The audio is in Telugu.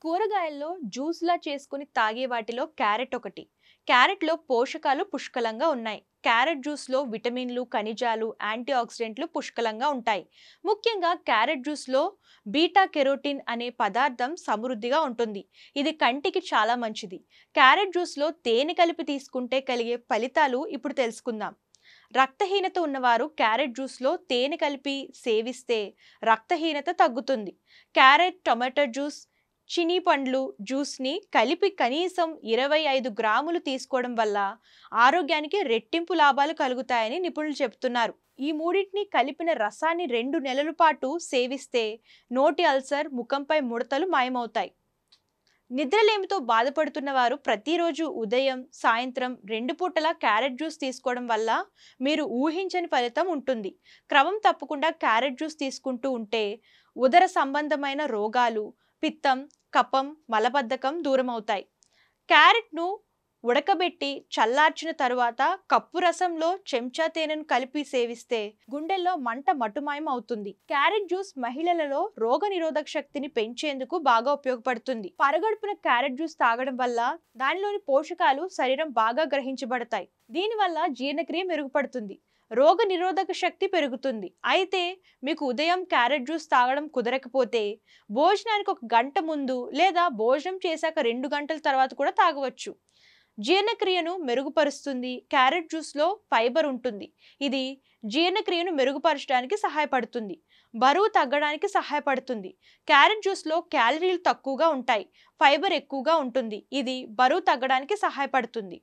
కూరగాయల్లో జ్యూస్‌లా చేసుకొని తాగే వాటిలో క్యారెట్ ఒకటి. క్యారెట్‌లో పోషకాలు పుష్కలంగా ఉన్నాయి. క్యారెట్ జ్యూస్‌లో విటమిన్లు, ఖనిజాలు, యాంటీఆక్సిడెంట్లు పుష్కలంగా ఉంటాయి. ముఖ్యంగా క్యారెట్ జ్యూస్‌లో బీటా కెరోటిన్ అనే పదార్థం సమృద్ధిగా ఉంటుంది. ఇది కంటికి చాలా మంచిది. క్యారెట్ జ్యూస్‌లో తేనె కలిపి తీసుకుంటే కలిగే ఫలితాలు ఇప్పుడు తెలుసుకుందాం. రక్తహీనత ఉన్నవారు క్యారెట్ జ్యూస్‌లో తేనె కలిపి సేవిస్తే రక్తహీనత తగ్గుతుంది. క్యారెట్, టొమాటో జ్యూస్, చిని పండ్లు జ్యూస్‌ని కలిపి కనీసం 25 గ్రాములు తీసుకోవడం వల్ల ఆరోగ్యానికి రెట్టింపు లాభాలు కలుగుతాయని నిపుణులు చెబుతున్నారు. ఈ మూడింటిని కలిపిన రసాన్ని 2 నెలల పాటు సేవిస్తే నోటి అల్సర్, ముఖంపై ముడతలు మాయమవుతాయి. నిద్రలేమితో బాధపడుతున్న వారు ప్రతిరోజు ఉదయం, సాయంత్రం 2 పూటలా క్యారెట్ జ్యూస్ తీసుకోవడం వల్ల మీరు ఊహించని ఫలితం ఉంటుంది. క్రమం తప్పకుండా క్యారెట్ జ్యూస్ తీసుకుంటూ ఉంటే ఉదర సంబంధమైన రోగాలు, పిత్తం, కఫం, మలబద్ధకం దూరమవుతాయి. క్యారెట్‌ను ఉడకబెట్టి చల్లార్చిన తరువాత కప్పు రసంలో చెంచా తేనెను కలిపి సేవిస్తే గుండెల్లో మంట మటుమాయం అవుతుంది. క్యారెట్ జ్యూస్ మహిళలలో రోగనిరోధక శక్తిని పెంచేందుకు బాగా ఉపయోగపడుతుంది. పరగడుపున క్యారెట్ జ్యూస్ తాగడం వల్ల దానిలోని పోషకాలు శరీరం బాగా గ్రహించబడతాయి. దీనివల్ల జీర్ణక్రియ మెరుగుపడుతుంది. రోగ నిరోధక శక్తి పెరుగుతుంది. అయితే మీకు ఉదయం క్యారెట్ జ్యూస్ తాగడం కుదరకపోతే భోజనానికి 1 గంట ముందు లేదా భోజనం చేశాక 2 గంటల తర్వాత కూడా తాగవచ్చు. జీర్ణక్రియను మెరుగుపరుస్తుంది. క్యారెట్ జ్యూస్‌లో ఫైబర్ ఉంటుంది. ఇది జీర్ణక్రియను మెరుగుపరచడానికి సహాయపడుతుంది. బరువు తగ్గడానికి సహాయపడుతుంది. క్యారెట్ జ్యూస్‌లో క్యాలరీలు తక్కువగా ఉంటాయి. ఫైబర్ ఎక్కువగా ఉంటుంది. ఇది బరువు తగ్గడానికి సహాయపడుతుంది.